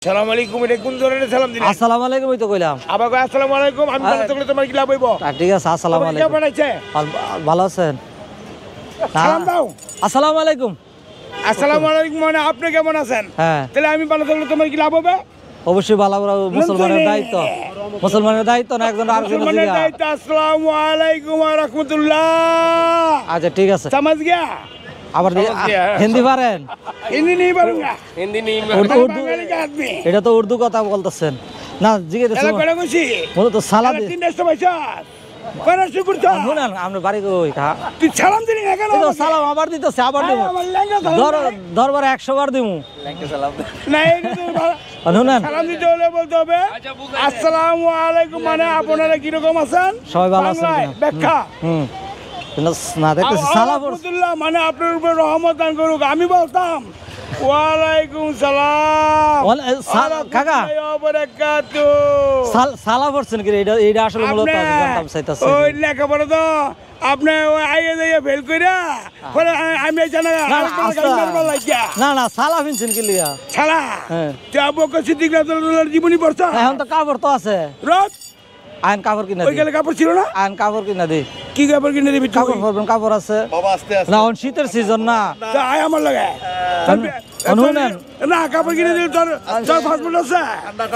আসসালামু আলাইকুম। এটা কোন ধরনের সালাম দিলেন? আসসালামু আলাইকুম তো কইলাম। আবার কই আসসালামু আলাইকুম। আমি ভালো থাকলে তোমার কি লাভ হইব? ঠিক আছে, আসসালামু আলাইকুম। কেমন আছেন? ভালো আছেন? সালাম দাও। আসসালামু আলাইকুম। আসসালামু আলাইকুম মানে আপনি কেমন আছেন? হ্যাঁ, তাহলে আমি ভালো থাকলে তোমার কি লাভ হবে? অবশ্যই ভালো। মুসলমানের দায়িত্ব, মুসলমানের দায়িত্ব না একজন আরেকজনের মুসলমানের দায়িত্ব। আসসালামু আলাইকুম ওয়া রাহমাতুল্লাহ। আচ্ছা ঠিক আছে। समझ गया? আবার হিন্দি পারেন? हिंदी नहीं बोलूंगा। हिंदी नहीं उर्दू बांगाली का आदमी। এটা তো উর্দু কথা বলতেছেন না? জিজ্ঞেস এলা কইলা কইছি। বলো তো সালাম দিন। তিন দেশে পয়সা। কোন শুকুর তো? শুনেন আমরা বাড়ি কই কা? তুই সালাম দিলি না কেন? এই তো সালাম আবার দিতেছে, আবার দেব। আমার লেঙ্গা সালাম। দরবারে 100 বার দিমু। লেঙ্গা সালাম। না এই তো শুনেন, সালাম দিতে হলে বলতে হবে আসসালামু আলাইকুম মানে আপনারা কি রকম আছেন? সবাই ভালো আছেন বাংলায় কিনা? ব্যাখ্যা। কিন্তু না দেখতেছি সালাম পড়ছে। আলহামদুলিল্লাহ মানে আপনার উপর রহমত দান করুক। আমি বলতাম ওয়ালাইকুম সালাম কাকা ওয়া বারাকাতু। সালাম পড়ছেন কি? এটা আসলে মূলত আমি জানতাম চাইতাছি। ওই লেখাপড়া তো আপনি ওই আইয়ে দিয়ে ফেল কইরা পরে আমি জানা না না সালাম হিনছেন কি লিয়া ছালা হ্যাঁ তুই আবু বকর সিদ্দিক রাদিয়াল্লাহু জীবনী পড়ছ? এখন তো কাপড় তো আছে। রোজ আইন কাপড় কিনা ওই গেলে কাপড় ছিল না? আইন কাপড় কিনা দি। কি কাপড় কিনে দিবি? কাপড় পরবেন, কাপড় আছে বাবা আস্তে আস্তে না, এখন শীতের সিজন না। তা আয় আমার লাগে শুনেন না কাপড় কিনে দিলে তোর ফাস্টফুড আছে?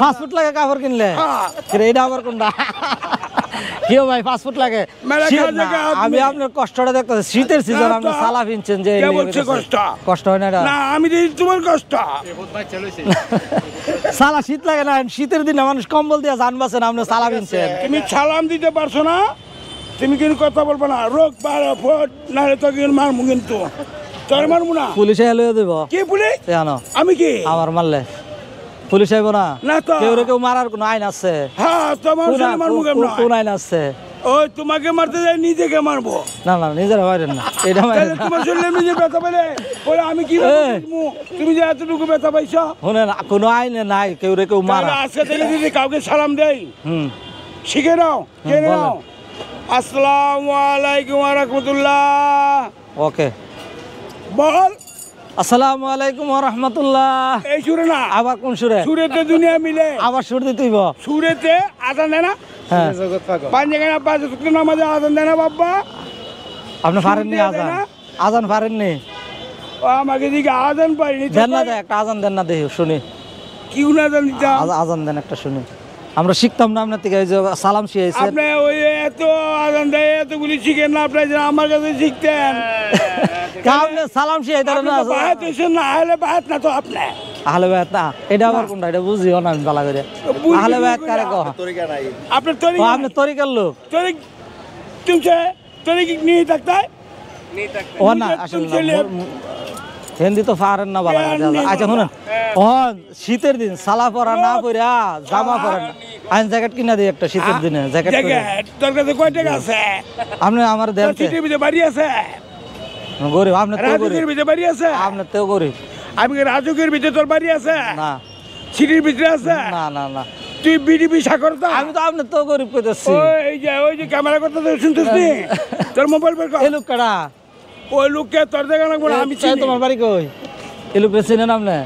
ফাস্টফুড লাগে কাপড় কিনলে? এটা আবার কোনটা? কেউ ভাই ফাস্টফুড লাগে? আমি আপনার কষ্টটা দেখতেছি। শীতের সিজন আপনি সালা কিনছেন যে কষ্ট হয় না? না আমি দেখি তোমার কষ্ট। সালা শীত লাগে না? শীতের দিনে মানুষ কম্বল দিয়ে জান বাঁচেন, আপনি সালা কিনছেন। তুমি সালাম দিতে পারছো না, তুমি কিন্তু কথা বলবো না। রোগ বার ফোট নাহলে তো কিন্তু মারমু, কিন্তু তোর মারমু না। পুলিশে লইয়া দেব। কি পুলিশ? জানো আমি কি আমার মারলে পুলিশ আইব না? না তো কেউ মারার কোন আইন আছে? হ্যাঁ তোমার সাথে মারমু কেমন? কোন আইন আছে? ওই তোমাকে মারতে যাই নিজেকে মারবো। না না নিজেরা মারেন না, এটা মারেন না। তোমার শরীরে নিজে ব্যথা পেলে বলে আমি কি বুঝবো? তুমি যে এতটুকু ব্যথা পাইছো শুনেন কোনো আইনে নাই কেউ মারা। আজকে থেকে যদি কাউকে সালাম দেই শিখে নাও, জেনে নাও। আসসালামু আলাইকুম ওয়া রাহমাতুল্লাহ। ওকে বল আসসালামু আলাইকুম ওয়া রাহমাতুল্লাহ। এই সুরে না, আবার কোন সুরে? সুরেতে দুনিয়া মিলে। আবার সুর দিতেইব? সুরেতে আজান দেয় না? হ্যাঁ পাঁচ জায়গায় পাঁচ ওয়াক্ত নামাজে আজান দেয় না বাবা? আপনি পারেননি আজান? আজান পারেননি? ও আমাকে দিকে আজান পারিনি। দেন না, একটা আজান দেন না দেখি শুনি। কি আজান দিতাম? আজান দেন একটা শুনি। আমরা শিখতাম না আপনার থেকে, যে সালাম শিখাইছেন আপনি। ওই এত আজান দেয় এতগুলি শিখেন না আপনি, যে আমার কাছে শিখতেন। আপনি সালাম শিখাইতেন না? বাহাত হইছেন না, আহলে বাহাত না তো আপনি। আহলে বায়াত না, এটা আবার কোনটা? এটা বুঝিও না আমি ভালো করে। আহলে বায়াত কারে কয়? আপনার তরিকা, আপনি তরিকার লোক। তরিক তুমছে তরিক নিয়ে থাকতে ও না আসলে হিন্দি তো পারেন না ভালো করে। আচ্ছা শুনুন, শীতের দিন সালা পরা না পরা জামা পরেন না, আইন জ্যাকেট কিনা দিই একটা শীতের দিনে। জ্যাকেট তোর কাছে কয় টাকা আছে? আপনি আমার দেন। সিটির ভিতরে বাড়ি আছে? গরিব আপনি তো গরিব। রাজুকের ভিতরে বাড়ি আছে? আপনি তো গরিব। আমি রাজুকের ভিতরে তোর বাড়ি আছে? না। সিটির ভিতরে আছে? না না না। তুই বিডিপি সাকর তো? আমি তো আপনি তো গরিব কইতেছি। ওই যে ক্যামেরা করতে শুনতেছ নি? তোর মোবাইল বের কর। এই লোক কারা? ওই লোককে তোর দেখা লাগবে না, আমি চিনি। তোমার বাড়ি কই? এই লোক চিনেন আপনি?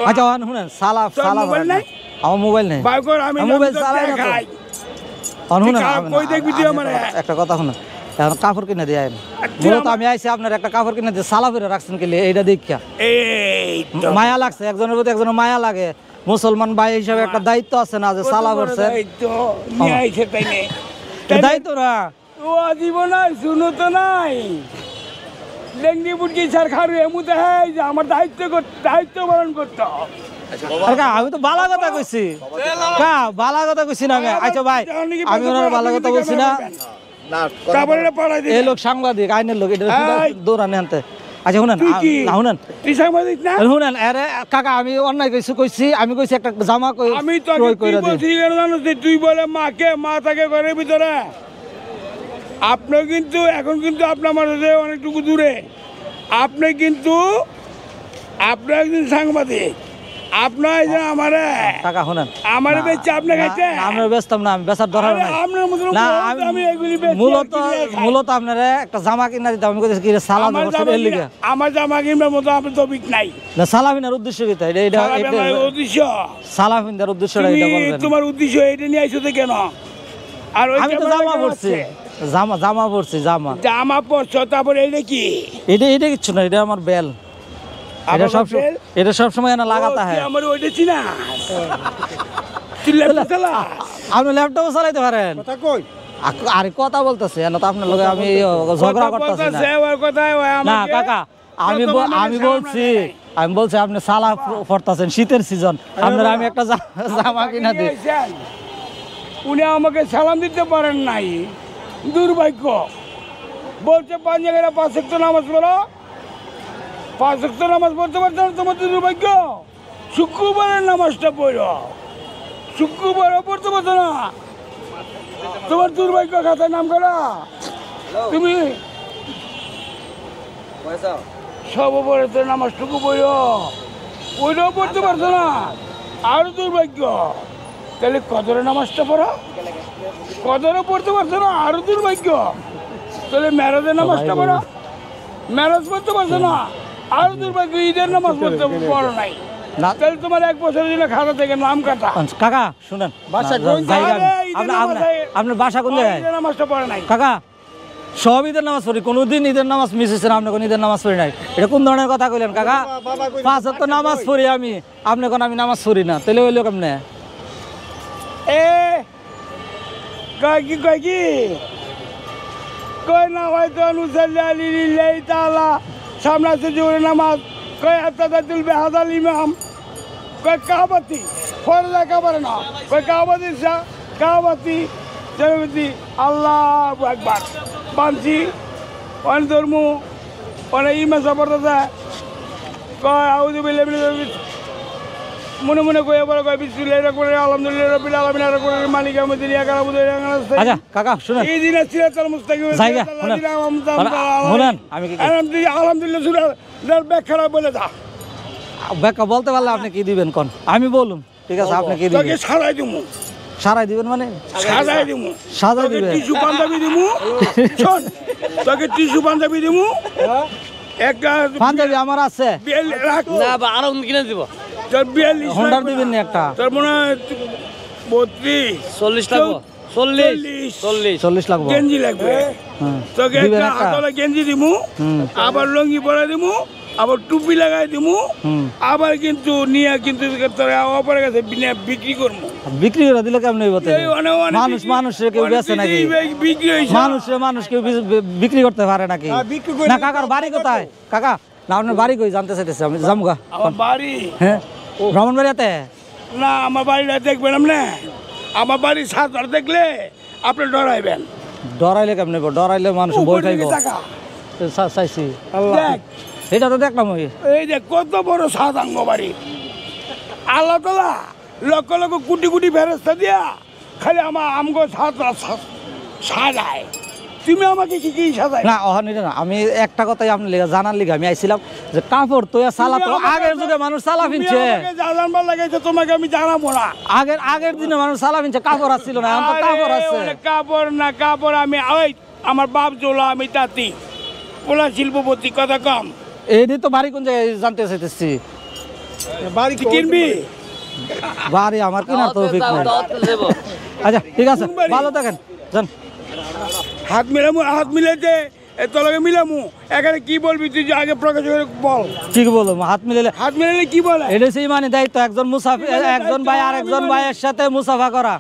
আচ্ছা শুনেন, সালা মোবাইল নাই? আমার মোবাইল নেই। বাই কর, আমি মোবাইল চালাই না তো। শুনুন কই দেখবি তুই আমার? একটা কথা শুনুন, এখন কাপড় কিনে দিয়ে আইন। মূলত আমি আইছি আপনার একটা কাপড় কিনে দিয়ে সালা ফিরে রাখছেন কি এইটা দেখিয়া মায়া লাগছে। একজনের প্রতি একজনের মায়া লাগে। মুসলমান ভাই হিসাবে একটা দায়িত্ব আছে না, যে সালা করছে দায়িত্ব না। ও জীবন শুনো তো নাই ডেঙ্গি বুটকি সার খারু এমুতে হ্যাঁ যে আমার দায়িত্ব পালন করতে। আমি তো বালা কথা কইছি, বালা কথা কইছি না আমি। আচ্ছা ভাই আমি ওনার বালা কথা বলছি না। এই লোক সাংবাদিক, আইনের লোক, এটা দৌড়ানি আনতে। আচ্ছা শুনেন শুনেন শুনেন, আরে কাকা আমি অন্যায় কইছি। আমি কইছি একটা জামা আমি তুই বলে মাকে মা থাকে ঘরের ভিতরে। আপনি কিন্তু এখন কিন্তু আপনার মাঝে অনেকটুকু দূরে। আপনি কিন্তু আপনার একজন সাংবাদিক, আপনার যে আমারে কাকা শুনেন আমারে বেচে আপনি খাইতে আমরা বেচতাম না, আমি বেচার দরকার নাই। আপনার মতো না আমি এগুলি বেচি মূলত আপনারা একটা জামা কিনা দিতাম, আমি কইতেছি কি রে সালাম এর লিগে আমার জামা কিনবার মতো আপনি তো বিক নাই না। সালামিনার উদ্দেশ্য কি তাই? এটা উদ্দেশ্য সালামিনার উদ্দেশ্যটা এটা বলবেন। তোমার উদ্দেশ্য এটা নিয়ে আইছো তো কেন? আর আমি তো জামা পরছি, জামা পরছি, জামা পরছো, তারপরে এইটা কি? এটা কিচ্ছু না, এটা আমার বেল। এটা সব সময় না লাগাতা হয়। আমার ওইটা চিনা তুই ল্যাপটপ চালা? আপনি ল্যাপটপ চালাইতে পারেন? কথা কই আরে কথা বলতেছে না তো আপনার লগে, আমি ঝগড়া করতেছি না। না কাকা, আমি বলছি আপনি সালা পড়তেছেন, শীতের সিজন, আপনার আমি একটা জামা কিনা দিই। উনি আমাকে সালাম দিতে পারেন নাই, দুর্ভাগ্য। বলছে 5 জায়গায় 5 ওয়াক্ত নামাজ পড়ো, 5 ওয়াক্ত নামাজ পড়তে পারছো না, তোমার তো দুর্ভাগ্য। শুক্রবারের নামাজটা পড়ো, শুক্রবারও পড়তে পারছো না, তোমার দুর্ভাগ্য। খাতায় নাম করা তুমি সর্বপরে নামাজটুকু পড়ো, ওইটাও পড়তে পারছো না, আরো দুর্ভাগ্য। তাহলে কদরের নামাজটা পড়ো, কদরও পড়তে পারছো না, আরো দুর্ভাগ্য। তাহলে মেরাজের নামাজটা পড়ো, মেরাজ পড়তে পারছো না, আরো দুর্ভাগ্য। ঈদের নামাজ পড়তে পড়ো নাই, তাহলে তোমার 1 বছরের জন্য খাতা থেকে নাম কাটা। কাকা শুনেন, আপনার বাসা কোন জায়গায়? নামাজটা পড়ে নাই কাকা, সব ঈদের নামাজ পড়ি, কোনোদিন ঈদের নামাজ মিস হচ্ছে না, আপনি কোন ঈদের নামাজ পড়ি নাই। এটা কোন ধরনের কথা কইলেন কাকা? 5 ওয়াক্ত নামাজ পড়ি আমি, আপনি কোন আমি নামাজ পড়ি না, তাহলে হইলো কেমনে? কয় কি কয় না হয়তো অনুসাল্লাহ তাআলা সামনে আছে জোরে নামাজ, কয় আত্তাদাতুল বিহাদাল ইমাম, কয় কাবাতি ফরজা কাবারে না, কয় কাবাতি কাবাতি জনমতি আল্লাহু আকবার বানছি অন ধর্ম অন ইমা জবরদস্ত কয় আউযু বিল্লাহি মিনাশ মনে মনে কয়ে বলে কয় বিসমিল্লাহির রহমানির রহিম আলহামদুলিল্লাহি রাব্বিল আলামিন আর রহমানির মালিক ইয়াউমিদ্দিন ইয়াকা না'বুদু ওয়া ইয়াকা নাস্তাঈন। আচ্ছা কাকা শুনেন, এই দিন সিরাতাল মুস্তাকিম জায়গা শুনেন, আমি কি আলহামদুলিল্লাহ সূরার ব্যাখ্যাটা বলে দাও। ব্যাখ্যা বলতে পারলে আপনি কি দিবেন কোন? আমি বলুন, ঠিক আছে, আপনি কি দিবেন? তোকে সারাই দিমু, সারাই দিবেন মানে সাজাই দিমু, সাজাই দিবেন? টিস্যু পাঞ্জাবি দিমু, শোন তোকে টিস্যু পাঞ্জাবি দিমু, একটা পাঞ্জাবি আমার আছে না, আরো কিনে দিব। তোর 42 হোন্ডার দিবেন না একটা? তোর মনে হয় 32 40 লাগবে, 40 লাগবে গেঞ্জি লাগবে। তোকে একটা হাতলে গেঞ্জি দিমু, আবার লঙ্গি পরে দিমু, আবার টুপি লাগাই দিমু, আবার কিন্তু নিয়ে কিন্তু তোর অপরের কাছে বিক্রি করবো। বিক্রি করে দিলে কেমন হইব? মানুষের কেউ বেচে নাকি? মানুষ কেউ বিক্রি করতে পারে নাকি? না কাকার বাড়ি কোথায়? কাকা না আপনার বাড়ি কই জানতে চাইতেছি আমি, জামগা আমার বাড়ি। হ্যাঁ ব্রাহ্মণবাড়িয়াতে? না আমার বাড়িটা দেখবেন আপনি, আমার বাড়ির ছাদ দেখলে আপনি ডরাইবেন। ডরাইলে কেমন? ডরাইলে মানুষ বই খাইব। চাইছি এটা তো দেখলাম, এই যে কত বড় ছাদ আঙ্গ বাড়ি, আল্লাহ তাআলা লক্ষ লক্ষ কোটি কোটি ফেরেশতা দিয়া খালি আমার আমগো ছাদ সাজায়, তুমি আমাকে কি কি সাজাই? না অহনিটা না, আমি একটা কথাই আপনি জানার লিগে আমি আইছিলাম যে কাপড় তো সালা তো আগের যুগে মানুষ সালা পিনছে, জানাবার লাগাইছে, তোমাকে আমি জানাবো না। আগের দিনে মানুষ সালা পিনছে, কাপড় আসছিল না, এখন তো কাপড় আছে। কাপড় না কাপড়, আমি ওই আমার বাপ জোলা, আমি তাঁতি পোলা শিল্পপতি, কথা কম। এইদিন তো বাড়ি কোন জায়গায় জানতে চাইতেছি? বাড়ি কিনবি? বাড়ি আমার কিনা তৌফিক নাই। আচ্ছা ঠিক আছে, ভালো থাকেন, যান। হাত মিলাইতে তোলাকে মিলামু, এখানে কি বলবি তুই? আগে প্রকাশ করে বল। কি বলবো? হাত মিলাইলে কি বলে? এটা সেই মানে দায়িত্ব, একজন ভাই আর একজন ভাইয়ের সাথে মুসাফা করা।